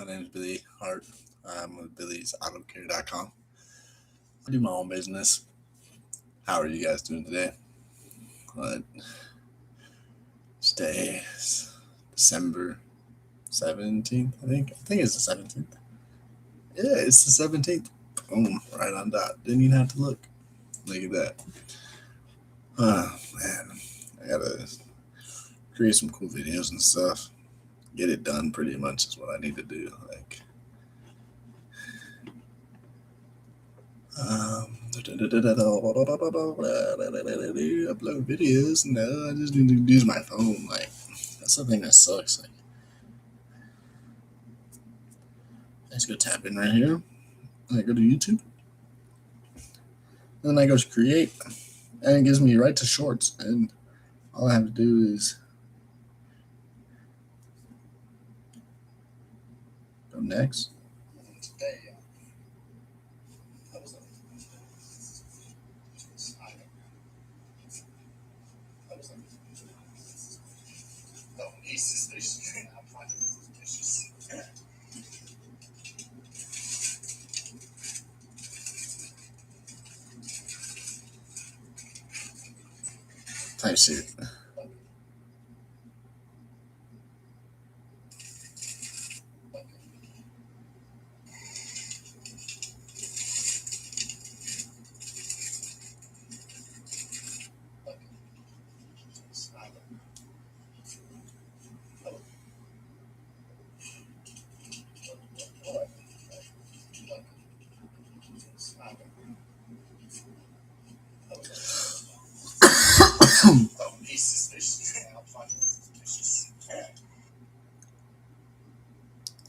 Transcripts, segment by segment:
My name is Billy Hart. I'm with BillysAutoCare.com. I do my own business. How are you guys doing today? What? Today is December 17th, I think. I think it's the 17th. Yeah, it's the 17th. Boom, right on dot. Didn't even have to look. Look at that. Man. I gotta create some cool videos and stuff. Get it done pretty much is what I need to do. Upload videos. No, I just need to use my phone. That's the thing that sucks. I just go tap in right here. I go to YouTube. And then I go to create. And it gives me right to shorts. And all I have to do is go next. Type shit.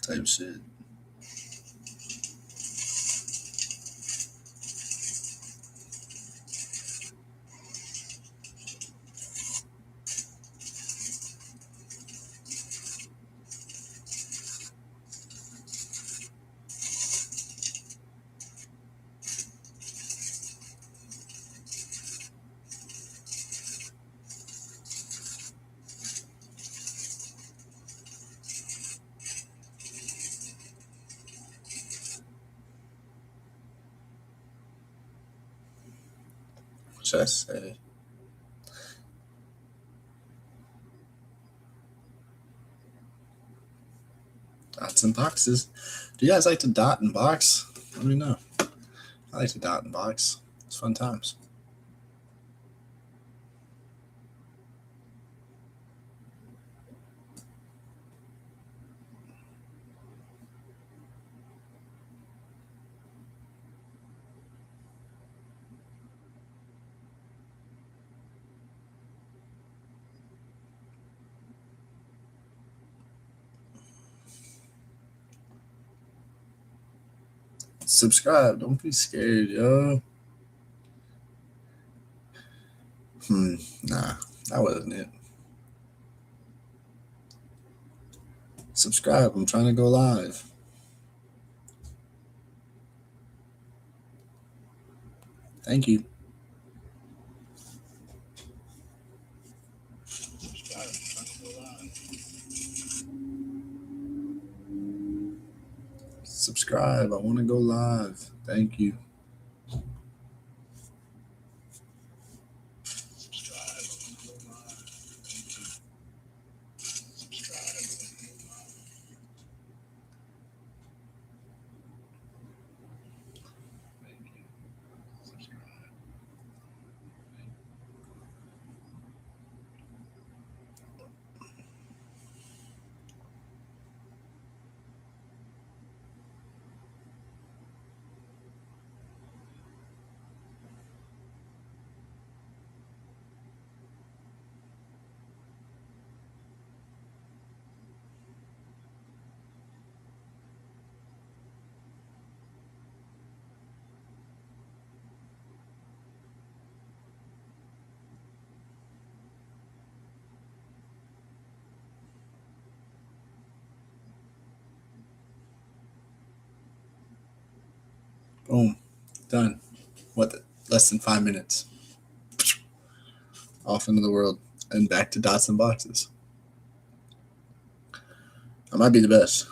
Type shit. What should I say? Dots and boxes. Do you guys like to dot and box? Let me know. I like to dot and box. It's fun times. Subscribe. Don't be scared, yo. Nah, that wasn't it. Subscribe. I'm trying to go live. Thank you. Subscribe. I want to go live. Thank you. Boom. Done. Less than 5 minutes. Off into the world and back to dots and boxes. I might be the best.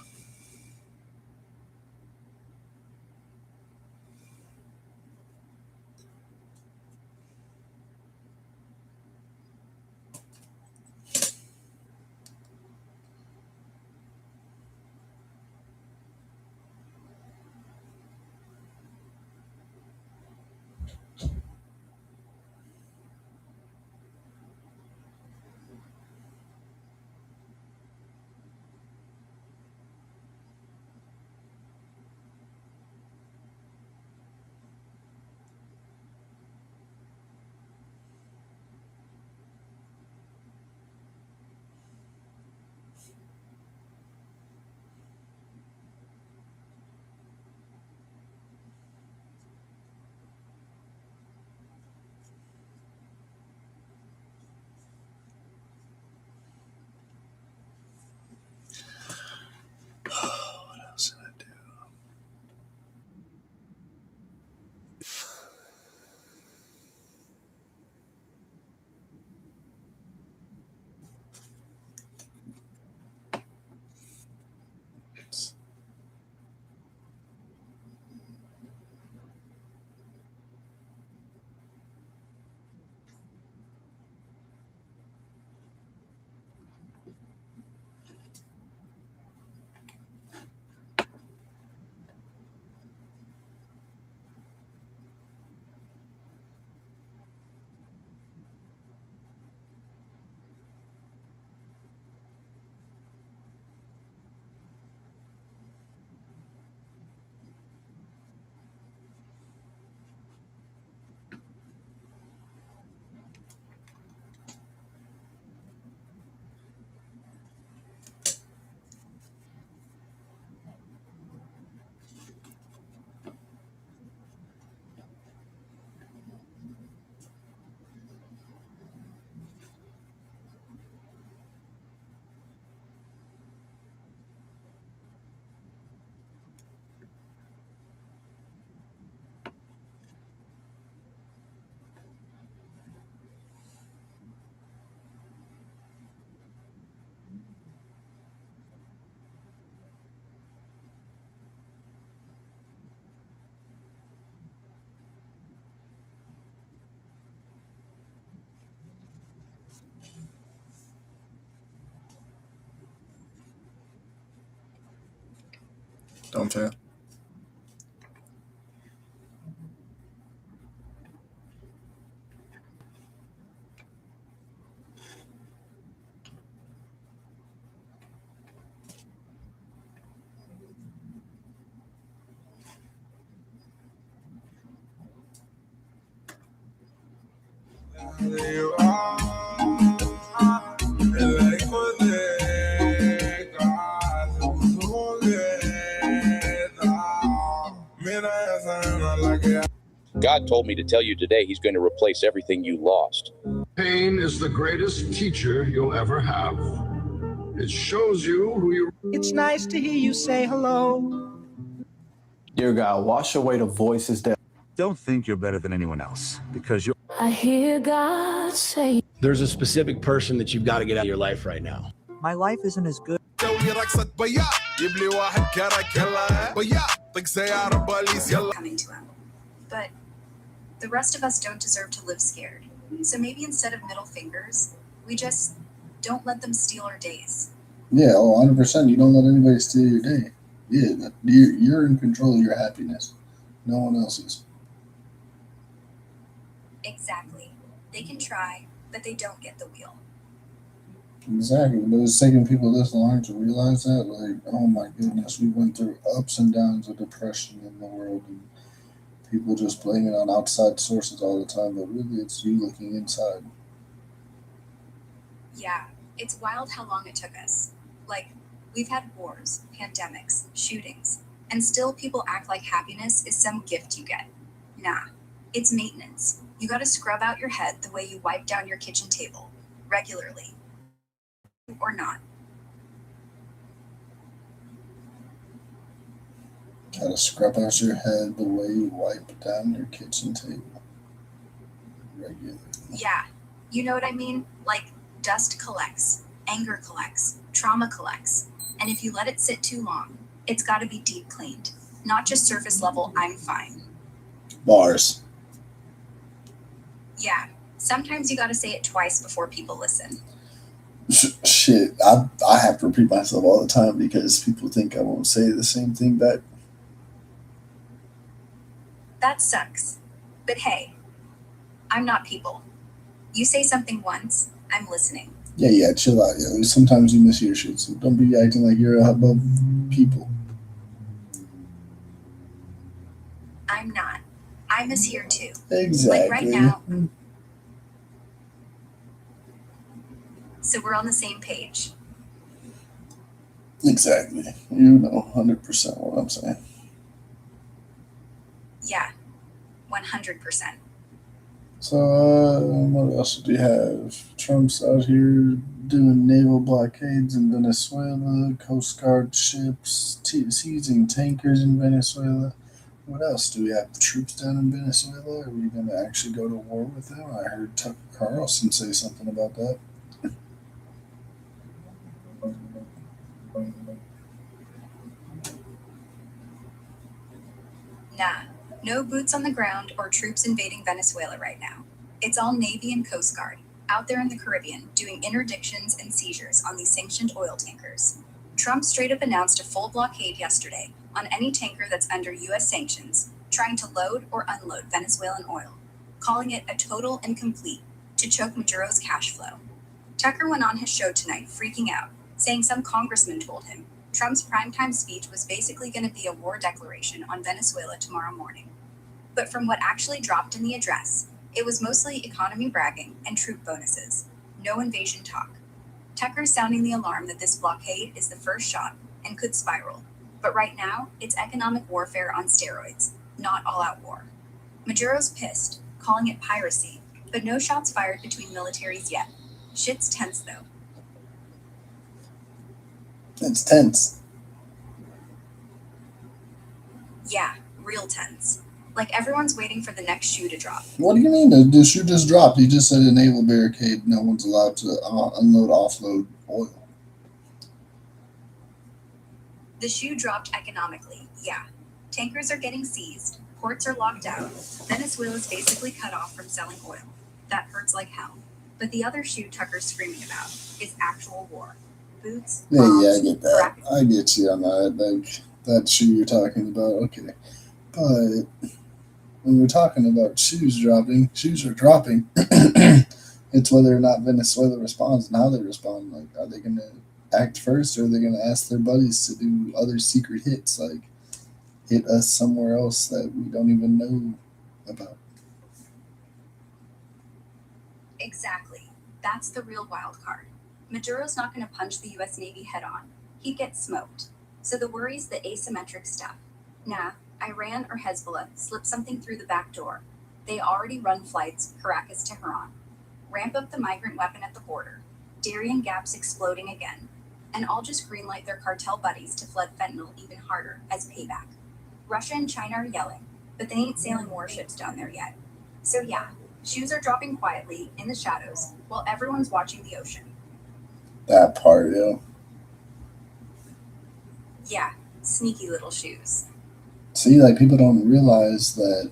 Don't fail. God told me to tell you today he's going to replace everything you lost. Pain is the greatest teacher you'll ever have. It shows you who you are. It's nice to hear you say hello. Dear God, wash away the voices that don't think you're better than anyone else because you're. I hear God say, there's a specific person that you've got to get out of your life right now. My life isn't as good. coming to him. But the rest of us don't deserve to live scared. So maybe instead of middle fingers, we just don't let them steal our days. Yeah, 100%. You don't let anybody steal your day. Yeah, you're in control of your happiness. No one else's. Exactly. They can try, but they don't get the wheel. Exactly. But it's taking people this long to realize that. Like, oh my goodness, we went through ups and downs of depression in the world, and people just blame it on outside sources all the time, but really it's you looking inside. Yeah, it's wild how long it took us. Like, we've had wars, pandemics, shootings, and still people act like happiness is some gift you get. Nah, it's maintenance. You gotta scrub out your head the way you wipe down your kitchen table, regularly. Or not. Gotta scrub out your head the way you wipe down your kitchen table, regularly. Yeah, you know what I mean? Like, dust collects, anger collects, trauma collects, and if you let it sit too long, it's gotta be deep cleaned. Not just surface level, I'm fine. Bars. Yeah, sometimes you gotta say it twice before people listen. Shit, I have to repeat myself all the time because people think I won't say the same thing back. That sucks. But hey, I'm not people. You say something once, I'm listening. Yeah, chill out, yo. Sometimes you miss your shit, so don't be acting like you're above people. I'm not. I miss here too. Exactly. Like right now. So we're on the same page. Exactly. You know 100% what I'm saying. Yeah, 100%. So, what else do you have? Trump's out here doing naval blockades in Venezuela, Coast Guard ships seizing tankers in Venezuela. What else? Do we have troops down in Venezuela? Are we going to actually go to war with them? I heard Tucker Carlson say something about that. Nah, no boots on the ground or troops invading Venezuela right now. It's all Navy and Coast Guard, out there in the Caribbean, doing interdictions and seizures on these sanctioned oil tankers. Trump straight up announced a full blockade yesterday on any tanker that's under U.S. sanctions, trying to load or unload Venezuelan oil, calling it a total incomplete to choke Maduro's cash flow. Tucker went on his show tonight freaking out, saying some congressman told him Trump's primetime speech was basically going to be a war declaration on Venezuela tomorrow morning. But from what actually dropped in the address, it was mostly economy bragging and troop bonuses, no invasion talk. Tucker's sounding the alarm that this blockade is the first shot and could spiral. But right now, it's economic warfare on steroids, not all-out war. Maduro's pissed, calling it piracy, but no shots fired between militaries yet. Shit's tense, though. It's tense. Yeah, real tense. Like everyone's waiting for the next shoe to drop. What do you mean? The shoe just dropped. He just said a naval barricade. No one's allowed to unload, offload oil. The shoe dropped economically, yeah. Tankers are getting seized. Ports are locked out. Venezuela's basically cut off from selling oil. That hurts like hell. But the other shoe Tucker's screaming about is actual war. Boots, bombs, Yeah, I get that. I get you on that. Like, that shoe you're talking about. Okay, but when we're talking about shoes are dropping. It's whether or not Venezuela responds and how they respond. Like, are they going to act first, or are they going to ask their buddies to do other secret hits, like hit us somewhere else that we don't even know about? Exactly. That's the real wild card. Maduro's not going to punch the US Navy head on. He'd get smoked. So the worry's the asymmetric stuff. Nah, Iran or Hezbollah slip something through the back door. They already run flights Caracas to Tehran. Ramp up the migrant weapon at the border. Darien Gap's exploding again. And I'll just greenlight their cartel buddies to flood fentanyl even harder as payback. Russia and China are yelling, but they ain't sailing warships down there yet. So yeah, shoes are dropping quietly in the shadows while everyone's watching the ocean. That part, yo. Yeah, sneaky little shoes. See, like, people don't realize that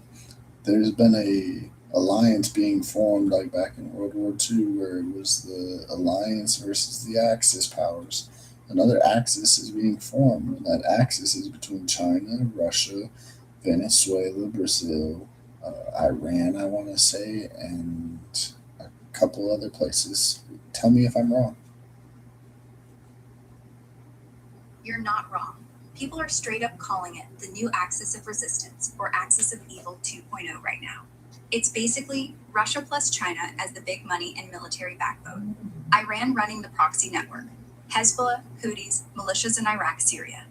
there's been a alliance being formed, like back in World War II, where it was the alliance versus the Axis powers. Another axis is being formed, and that axis is between China, Russia, Venezuela, Brazil, Iran, I want to say, and a couple other places. Tell me if I'm wrong. You're not wrong. People are straight up calling it the new axis of resistance, or axis of evil 2.0 right now. It's basically Russia plus China as the big money and military backbone, Iran running the proxy network, Hezbollah, Houthis, militias in Iraq, Syria,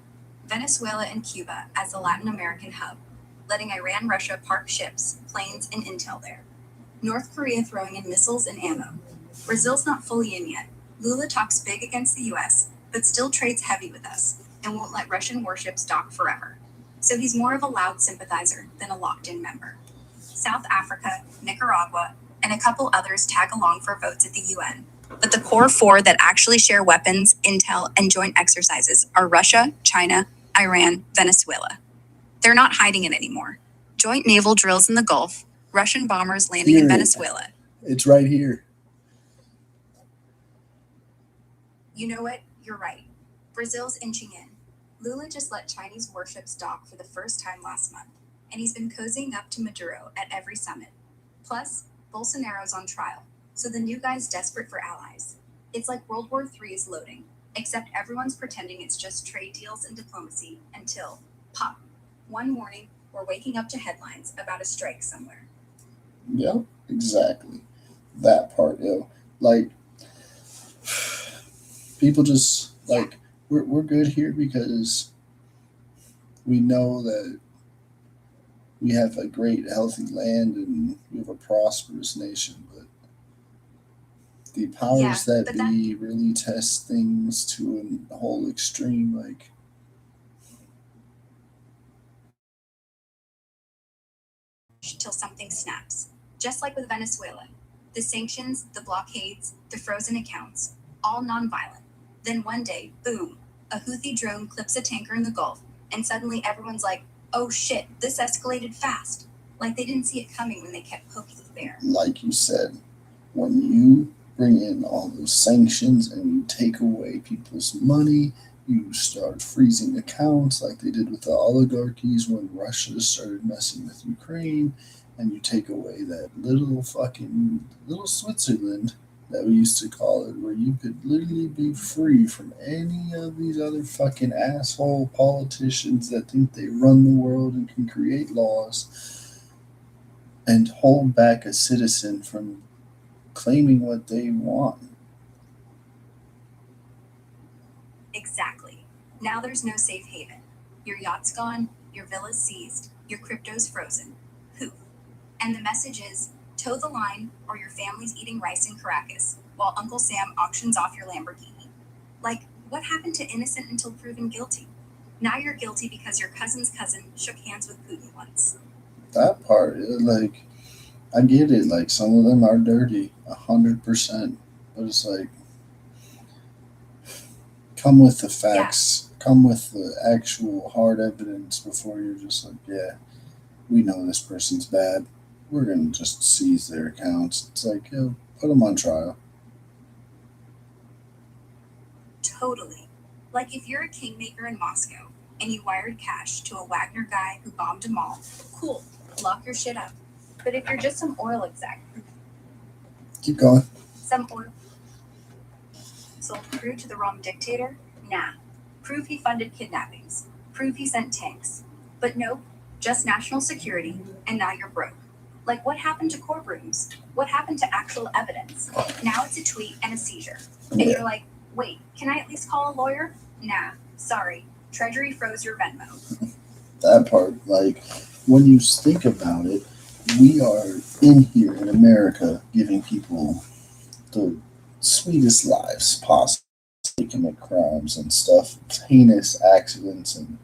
Venezuela and Cuba as the Latin American hub, letting Iran, Russia park ships, planes, and intel there. North Korea throwing in missiles and ammo. Brazil's not fully in yet. Lula talks big against the US, but still trades heavy with us, and won't let Russian warships dock forever. So he's more of a loud sympathizer than a locked-in member. South Africa, Nicaragua, and a couple others tag along for votes at the UN. But the core four that actually share weapons, intel, and joint exercises are Russia, China, Iran, Venezuela. They're not hiding it anymore. Joint naval drills in the Gulf, Russian bombers landing in Venezuela. It's right here. You know what? You're right. Brazil's inching in. Lula just let Chinese warships dock for the first time last month, and he's been cozying up to Maduro at every summit. Plus, Bolsonaro's on trial, so the new guy's desperate for allies. It's like World War III is loading, except everyone's pretending it's just trade deals and diplomacy until, pop, one morning, we're waking up to headlines about a strike somewhere. Yep, exactly. That part, yo. Like, people just, like, we're good here because we know that we have a great, healthy land and we have a prosperous nation, but the powers that be really test things to a whole extreme, like, till something snaps. Just like with Venezuela. The sanctions, the blockades, the frozen accounts, all nonviolent. Then one day, boom, a Houthi drone clips a tanker in the Gulf, and suddenly everyone's like, oh shit, this escalated fast. Like they didn't see it coming when they kept poking the bear. Like you said, when you bring in all those sanctions and you take away people's money, you start freezing accounts like they did with the oligarchies when Russia started messing with Ukraine, and you take away that little Switzerland that we used to call it, where you could literally be free from any of these other fucking asshole politicians that think they run the world and can create laws and hold back a citizen from claiming what they want. Exactly. Now there's no safe haven. Your yacht's gone, your villa's seized, your crypto's frozen. Poof. And the message is, toe the line or your family's eating rice in Caracas while Uncle Sam auctions off your Lamborghini. Like, what happened to innocent until proven guilty? Now you're guilty because your cousin's cousin shook hands with Putin once. That part, like, I get it. Like, some of them are dirty, 100%. But it's like, come with the facts, come with the actual hard evidence before you're just like, yeah, we know this person's bad. We're going to just seize their accounts. It's like, yo, put them on trial. Totally. Like if you're a kingmaker in Moscow and you wired cash to a Wagner guy who bombed a mall, cool, lock your shit up. But if you're just some oil exec, Keep going. some oil sold crude to the wrong dictator, nah. Prove he funded kidnappings. Prove he sent tanks. But nope, just national security, and now you're broke. Like, what happened to courtrooms? What happened to actual evidence? Now it's a tweet and a seizure. And you're like, wait, can I at least call a lawyer? Nah, sorry. Treasury froze your Venmo. That part, like, when you think about it, we are in here in America giving people the sweetest lives possible. They commit crimes and stuff, heinous accidents and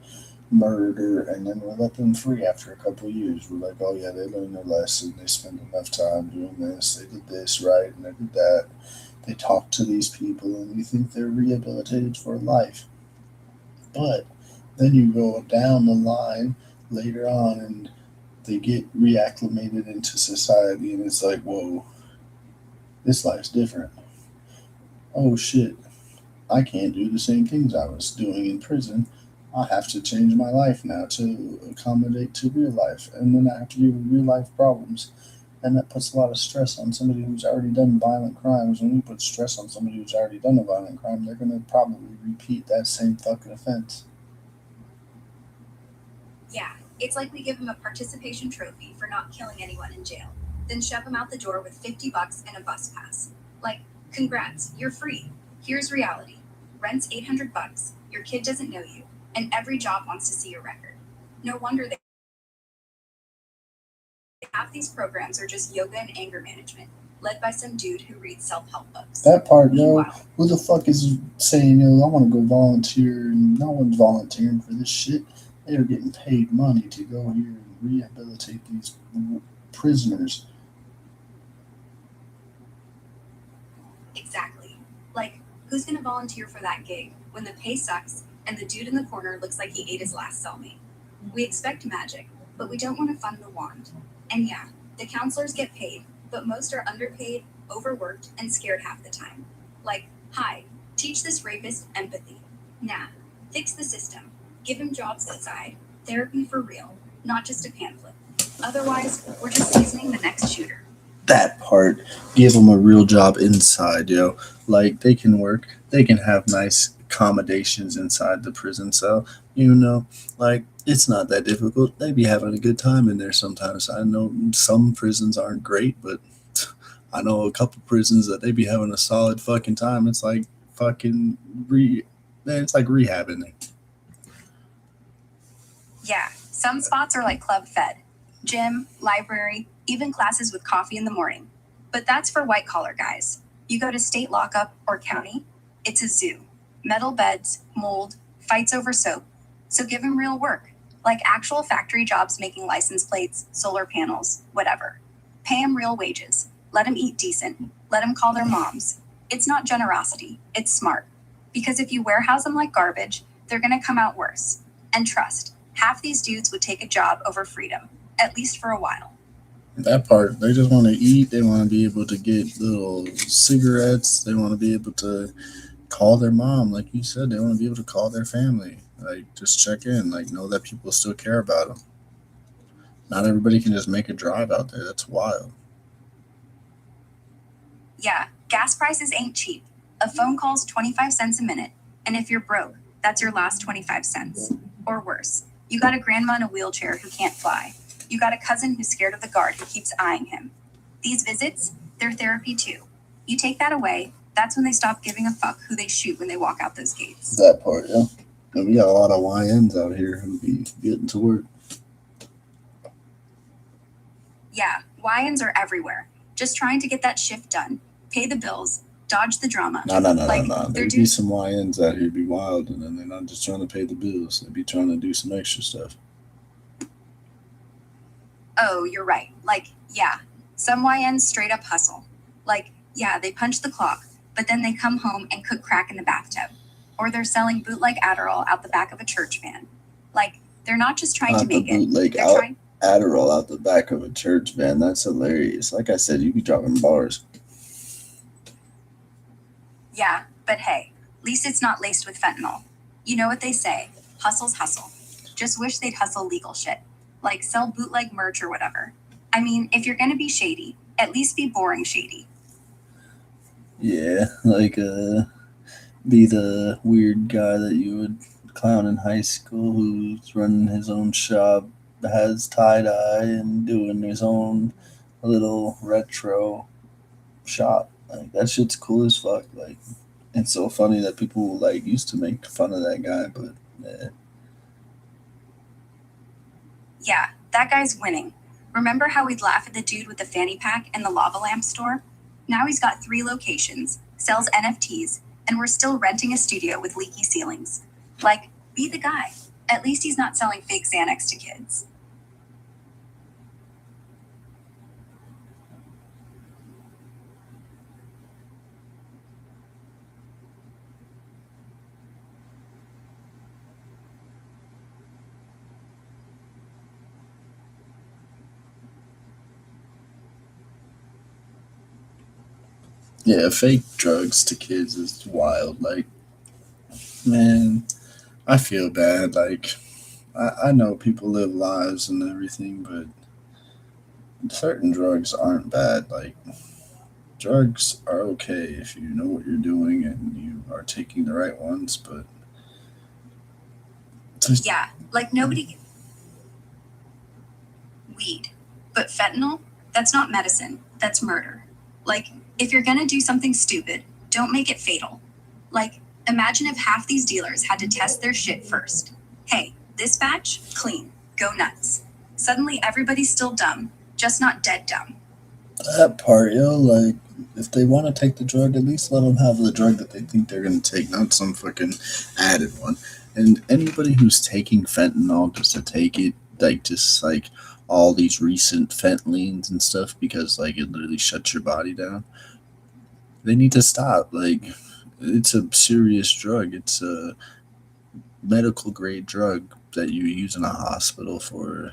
murder, and then we let them free after a couple of years. We're like, oh yeah, they learned their lesson. They spent enough time doing this. They did this right, and they did that. They talk to these people, and we think they're rehabilitated for life. But then you go down the line later on, and they get reacclimated into society, and it's like, whoa, this life's different. Oh shit, I can't do the same things I was doing in prison. I have to change my life now to accommodate to real life, and then I have to deal with real life problems. And that puts a lot of stress on somebody who's already done violent crimes. When you put stress on somebody who's already done a violent crime, they're going to probably repeat that same fucking offense. Yeah, it's like we give him a participation trophy for not killing anyone in jail, then shove him out the door with $50 and a bus pass. Like, congrats, you're free. Here's reality. Rent's $800, your kid doesn't know you, and every job wants to see your record. No wonder they half these programs are just yoga and anger management, led by some dude who reads self-help books. That part, yo, Meanwhile, who the fuck is saying, yo, I want to go volunteer? No one's volunteering for this shit. They are getting paid money to go here and rehabilitate these prisoners. exactly. Like, who's gonna volunteer for that gig when the pay sucks and the dude in the corner looks like he ate his last cellmate? We expect magic, but we don't want to fund the wand. And yeah, the counselors get paid, but most are underpaid, overworked, and scared half the time. Like, hi, teach this rapist empathy. Nah, fix the system. Give him jobs inside. Therapy for real, not just a pamphlet. Otherwise, we're just seasoning the next shooter. That part, give them a real job inside, yo. Like, they can work, they can have nice accommodations inside the prison cell, you know, like, it's not that difficult. They be having a good time in there sometimes. I know some prisons aren't great, but I know a couple prisons that they be having a solid fucking time. It's like fucking it's like rehabbing. Yeah, some spots are like Club Fed, gym, library, even classes with coffee in the morning. But that's for white collar guys. You go to state lockup or county, it's a zoo. Metal beds, mold, fights over soap. So give them real work, like actual factory jobs making license plates, solar panels, whatever. Pay them real wages. Let them eat decent. Let them call their moms. It's not generosity, it's smart. Because if you warehouse them like garbage, they're gonna come out worse. And trust, half these dudes would take a job over freedom, at least for a while. That part, they just want to eat. They want to be able to get little cigarettes. They want to be able to call their mom, like you said. They want to be able to call their family, like just check in, like know that people still care about them. Not everybody can just make a drive out there. That's wild. Yeah, gas prices ain't cheap. A phone call's 25 cents a minute, and if you're broke, that's your last 25 cents. Or worse, you got a grandma in a wheelchair who can't fly. You got a cousin who's scared of the guard who keeps eyeing him. These visits, they're therapy too. You take that away, that's when they stop giving a fuck who they shoot when they walk out those gates. That part, yeah. And we got a lot of YNs out here who be getting to work. Yeah, YNs are everywhere. Just trying to get that shift done, pay the bills, dodge the drama. No. Like, There be some YNs out here be wild, and then they're not just trying to pay the bills. They be trying to do some extra stuff. Oh, you're right. Like, yeah, some YNs straight up hustle. Like, yeah, they punch the clock, but then they come home and cook crack in the bathtub. Or they're selling bootleg Adderall out the back of a church van. Like, they're not just trying to make it. They're trying. Adderall out the back of a church van. That's hilarious. Like I said, you be dropping bars. Yeah, but hey, at least it's not laced with fentanyl. You know what they say, hustle's hustle. Just wish they'd hustle legal shit, like sell bootleg merch or whatever. I mean, if you're gonna be shady, at least be boring shady. Yeah, like be the weird guy that you would clown in high school who's running his own shop, has tie-dye and doing his own little retro shop. Like that shit's cool as fuck. Like it's so funny that people like used to make fun of that guy, but Yeah, that guy's winning. Remember how we'd laugh at the dude with the fanny pack and the lava lamp store? Now he's got 3 locations, sells NFTs, and we're still renting a studio with leaky ceilings. Like, be the guy. At least he's not selling fake Xanax to kids. yeah, fake drugs to kids is wild. Like, man, I feel bad. Like, I know people live lives and everything, but certain drugs aren't bad. Like, drugs are okay if you know what you're doing and you are taking the right ones, but Yeah, like nobody. Weed. But fentanyl? That's not medicine. That's murder. Like, if you're gonna do something stupid, don't make it fatal. Like, imagine if half these dealers had to test their shit first. Hey, this batch, clean. Go nuts. Suddenly everybody's still dumb, just not dead dumb. that part, yo, like, if they want to take the drug, at least let them have the drug that they think they're going to take, not some fucking added one. And anybody who's taking fentanyl just to take it, like, just like all these recent fentanylines and stuff, because, like, it literally shuts your body down, they need to stop. Like, it's a serious drug. It's a medical grade drug that you use in a hospital for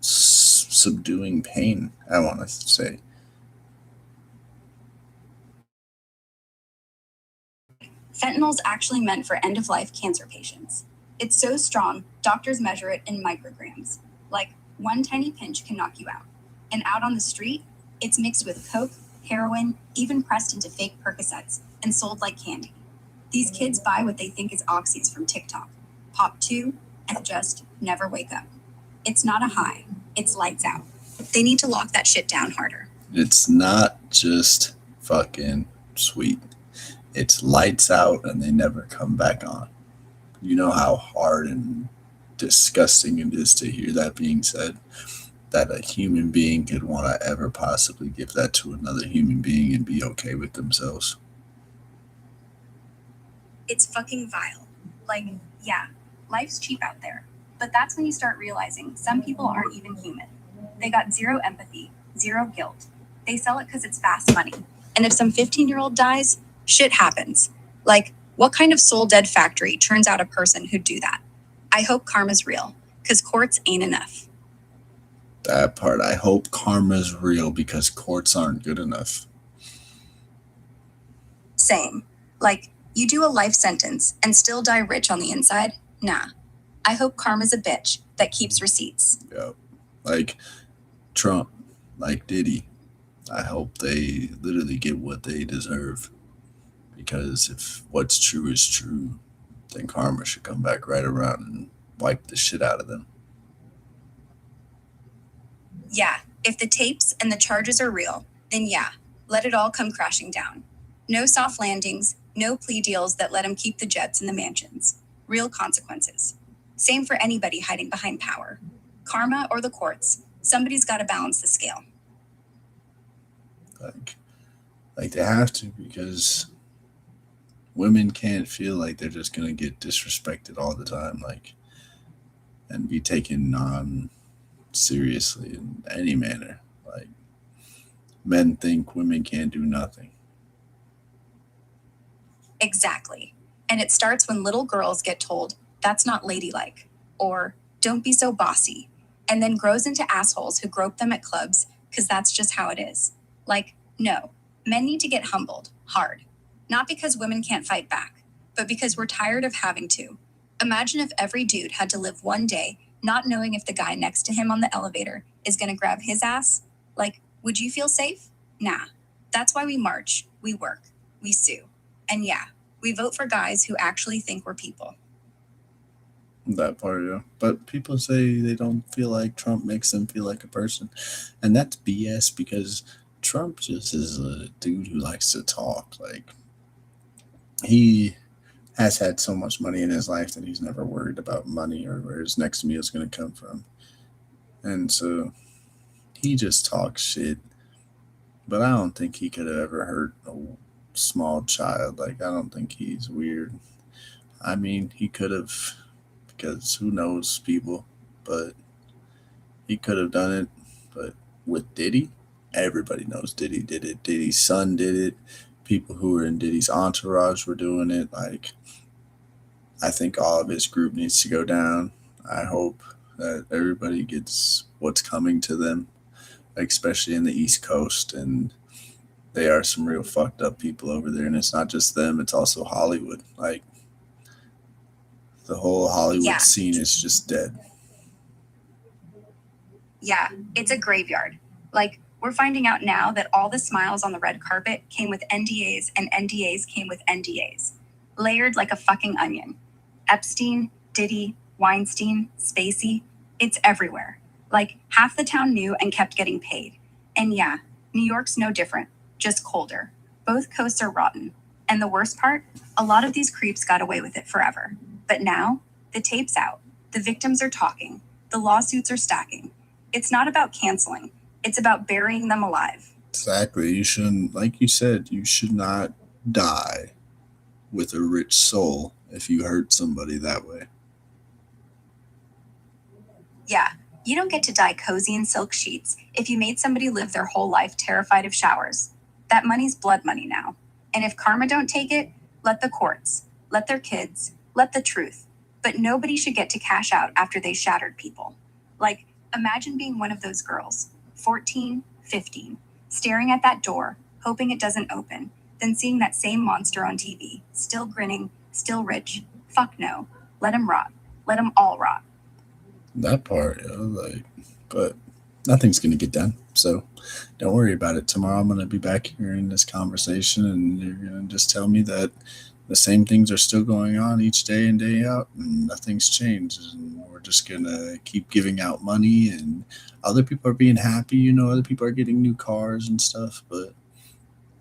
subduing pain, I want to say. Fentanyl's actually meant for end-of-life cancer patients. It's so strong, doctors measure it in micrograms. Like, one tiny pinch can knock you out. And out on the street, it's mixed with coke, heroin, even pressed into fake Percocets, and sold like candy. These kids buy what they think is oxys from TikTok, pop 2, and just never wake up. It's not a high, it's lights out. They need to lock that shit down harder. It's not just fucking sweet. It's lights out and they never come back on. You know how hard and disgusting it is to hear that being said, that a human being could want to ever possibly give that to another human being and be okay with themselves. It's fucking vile. Like, yeah, life's cheap out there. But that's when you start realizing some people aren't even human. They got zero empathy, zero guilt. They sell it because it's fast money. And if some 15-year-old dies, shit happens. Like, what kind of soul dead factory turns out a person who'd do that? I hope karma's real, because courts ain't enough. That part, I hope karma's real because courts aren't good enough. Same. Like, you do a life sentence and still die rich on the inside? Nah. I hope karma's a bitch that keeps receipts. Yep. Like Trump, like Diddy. I hope they literally get what they deserve. Because if what's true is true, then karma should come back right around and wipe the shit out of them. Yeah, if the tapes and the charges are real, then yeah, let it all come crashing down. No soft landings, no plea deals that let him keep the jets and the mansions. Real consequences. Same for anybody hiding behind power. Karma or the courts, somebody's got to balance the scale. Like they have to, because women can't feel like they're just gonna get disrespected all the time, like, and be taken on seriously in any manner. Like, men think women can't do nothing. Exactly. And it starts when little girls get told, that's not ladylike, or don't be so bossy, and then grows into assholes who grope them at clubs because that's just how it is. Like, no, men need to get humbled, hard. Not because women can't fight back, but because we're tired of having to. Imagine if every dude had to live one day not knowing if the guy next to him on the elevator is going to grab his ass. Like, would you feel safe? Nah. That's why we march, we work, we sue. And yeah, we vote for guys who actually think we're people. That part, yeah. But people say they don't feel like Trump makes them feel like a person. And that's BS because Trump just is a dude who likes to talk. Like, he has had so much money in his life that he's never worried about money or where his next meal is going to come from. And so he just talks shit. But I don't think he could have ever hurt a small child. Like, I don't think he's weird. I mean, he could have, because who knows people, but he could have done it. But with Diddy, everybody knows Diddy did it. Diddy's son did it. People who were in Diddy's entourage were doing it. Like, I think all of his group needs to go down. I hope that everybody gets what's coming to them, especially in the East Coast. And they are some real fucked up people over there. And it's not just them, it's also Hollywood. Like, the whole Hollywood scene is just dead. Yeah, it's a graveyard. Like, we're finding out now that all the smiles on the red carpet came with NDAs and NDAs came with NDAs. Layered like a fucking onion. Epstein, Diddy, Weinstein, Spacey, it's everywhere. Like, half the town knew and kept getting paid. And yeah, New York's no different, just colder. Both coasts are rotten. And the worst part, a lot of these creeps got away with it forever. But now, the tape's out. The victims are talking. The lawsuits are stacking. It's not about canceling. It's about burying them alive. Exactly. You shouldn't, like you said, you should not die with a rich soul if you hurt somebody that way. Yeah, you don't get to die cozy in silk sheets if you made somebody live their whole life terrified of showers. That money's blood money now. And if karma don't take it, let the courts, let their kids, let the truth. But nobody should get to cash out after they shattered people. Like, imagine being one of those girls, 14, 15, staring at that door, hoping it doesn't open, then seeing that same monster on TV, still grinning, still rich. Fuck no. Let him rot. Let them all rot. That part, but nothing's going to get done. So don't worry about it. Tomorrow I'm going to be back here in this conversation and you're going to just tell me that the same things are still going on each day and day out and nothing's changed. And we're just going to keep giving out money and other people are being happy. Other people are getting new cars and stuff. But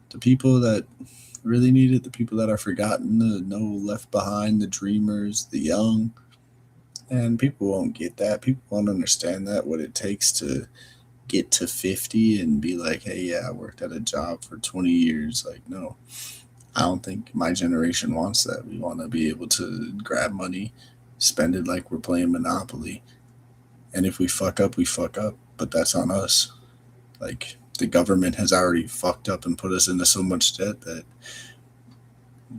the people that really need it, the people that are forgotten, the no left behind, the dreamers, the young, and people won't get that. People won't understand that, what it takes to get to 50 and be like, hey, yeah, I worked at a job for 20 years. Like, no, I don't think my generation wants that. We want to be able to grab money, spend it like we're playing Monopoly. And if we fuck up, we fuck up. But that's on us. Like, the government has already fucked up and put us into so much debt that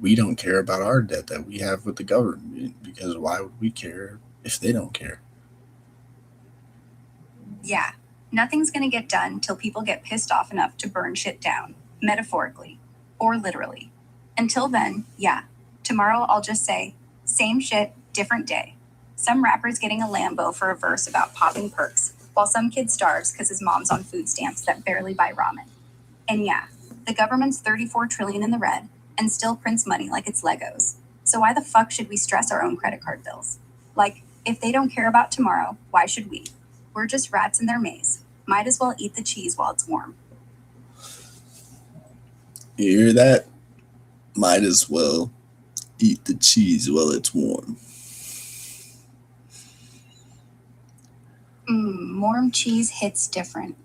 we don't care about our debt that we have with the government. Because why would we care if they don't care? Yeah, nothing's gonna get done till people get pissed off enough to burn shit down, metaphorically or literally. Until then, yeah, tomorrow I'll just say, same shit, different day. Some rapper's getting a Lambo for a verse about popping perks, while some kid starves because his mom's on food stamps that barely buy ramen. And yeah, the government's $34 trillion in the red and still prints money like it's Legos. So why the fuck should we stress our own credit card bills? Like, if they don't care about tomorrow, why should we? We're just rats in their maze. Might as well eat the cheese while it's warm. You hear that? Might as well eat the cheese while it's warm. Warm cheese hits different.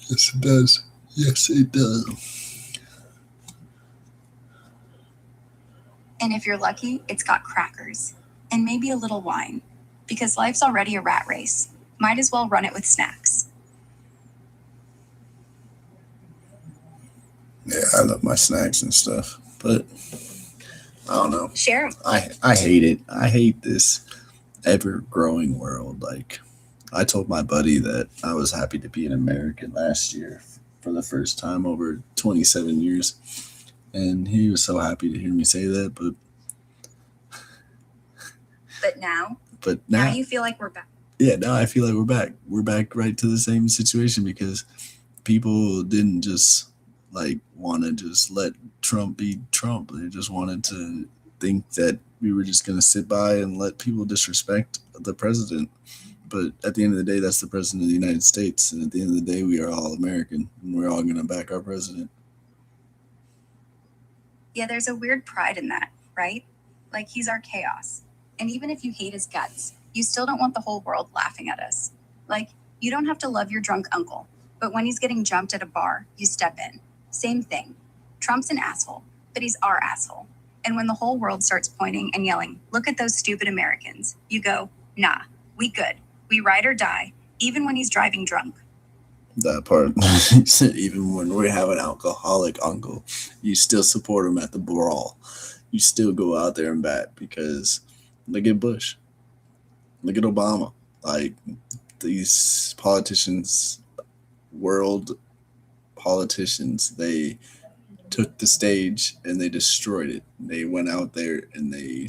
Yes, it does. Yes, it does. And if you're lucky, it's got crackers. And maybe a little wine. Because life's already a rat race. Might as well run it with snacks. Yeah, I love my snacks and stuff. But I don't know. Share 'em. I hate it. I hate this ever-growing world. Like, I told my buddy that I was happy to be an American last year for the first time over 27 years. And he was so happy to hear me say that. But But now now you feel like we're back. yeah, now I feel like we're back. We're back right to the same situation because people didn't just like want to just let Trump be Trump. They just wanted to think that we were just going to sit by and let people disrespect the president. But at the end of the day, that's the president of the United States. And at the end of the day, we are all American and we're all going to back our president. Yeah, there's a weird pride in that, right? Like he's our chaos. And even if you hate his guts, you still don't want the whole world laughing at us. Like, you don't have to love your drunk uncle, but when he's getting jumped at a bar, you step in. Same thing. Trump's an asshole, but he's our asshole. And when the whole world starts pointing and yelling, look at those stupid Americans, you go, nah, we good. We ride or die, even when he's driving drunk. That part. Even when we have an alcoholic uncle, you still support him at the brawl. You still go out there and bat because look at Bush. Look at Obama. Like, these politicians, world politicians, they took the stage and they destroyed it. They went out there and they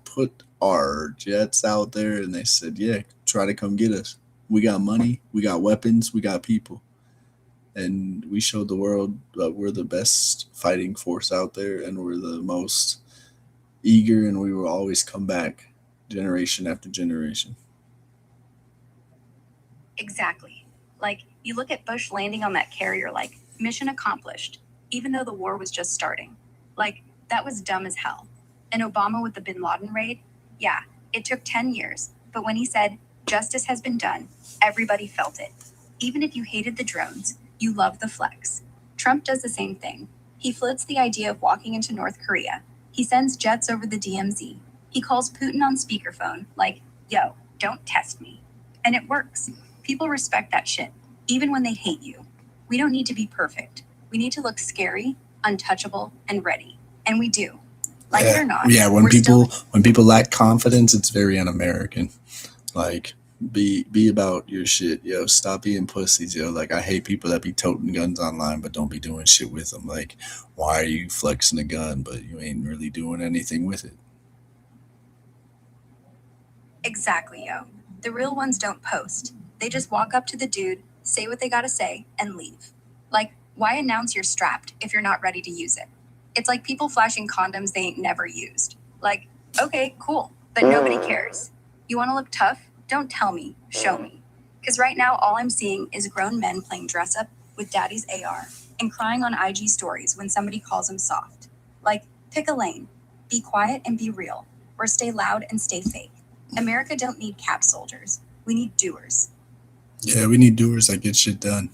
put our jets out there and they said, yeah, try to come get us. We got money, we got weapons, we got people. And we showed the world that we're the best fighting force out there and we're the most eager, and we will always come back generation after generation. Exactly. Like, you look at Bush landing on that carrier like, mission accomplished, even though the war was just starting. Like, that was dumb as hell. And Obama with the Bin Laden raid, yeah, it took 10 years. But when he said, justice has been done, everybody felt it. Even if you hated the drones, you loved the flex. Trump does the same thing. He floats the idea of walking into North Korea. He sends jets over the DMZ. He calls Putin on speakerphone like, yo, don't test me. And it works. People respect that shit, even when they hate you. We don't need to be perfect. We need to look scary, untouchable, and ready. And we do. Like it or not. Yeah, when people lack confidence, it's very un-American. Like, be about your shit, yo. Stop being pussies, yo. Like, I hate people that be toting guns online but don't be doing shit with them. Like, why are you flexing a gun but you ain't really doing anything with it? Exactly, yo. The real ones don't post. They just walk up to the dude, say what they gotta say, and leave. Like, why announce you're strapped if you're not ready to use it? It's like people flashing condoms they ain't never used. Like, okay, cool, but nobody cares. You wanna look tough? Don't tell me, show me. Because right now, all I'm seeing is grown men playing dress up with daddy's AR and crying on IG stories when somebody calls them soft. Like, pick a lane. Be quiet and be real, or stay loud and stay fake. America don't need cap soldiers. We need doers. Yeah, we need doers that get shit done.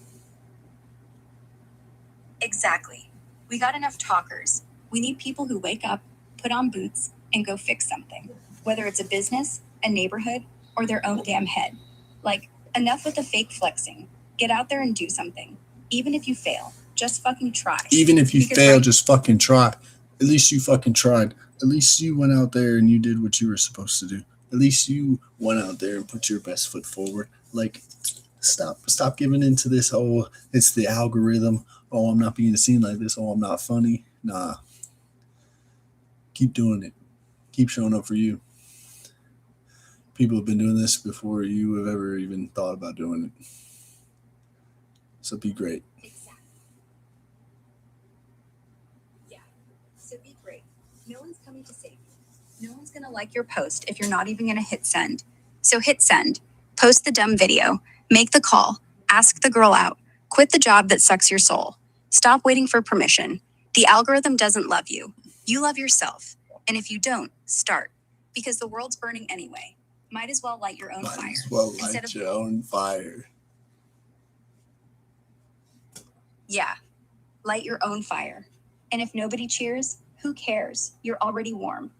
Exactly. We got enough talkers. We need people who wake up, put on boots, and go fix something. Whether it's a business, a neighborhood, or their own damn head. Like, enough with the fake flexing. Get out there and do something. Even if you fail, just fucking try. Even if you fail, just fucking try. At least you fucking tried. At least you went out there and you did what you were supposed to do. At least you went out there and put your best foot forward. Like, stop giving into this, oh, it's the algorithm. Oh, I'm not being seen like this. Oh, I'm not funny. Nah. Keep doing it. Keep showing up for you. People have been doing this before you have ever even thought about doing it. So be great. Exactly. Yeah. So be great. No one's coming to save you. No one's going to like your post if you're not even going to hit send. So hit send. Post the dumb video. Make the call. Ask the girl out. Quit the job that sucks your soul. Stop waiting for permission. The algorithm doesn't love you. You love yourself. And if you don't, start. Because the world's burning anyway. Might as well light your own fire. Might as well light your own fire. Yeah. Light your own fire. And if nobody cheers, who cares? You're already warm.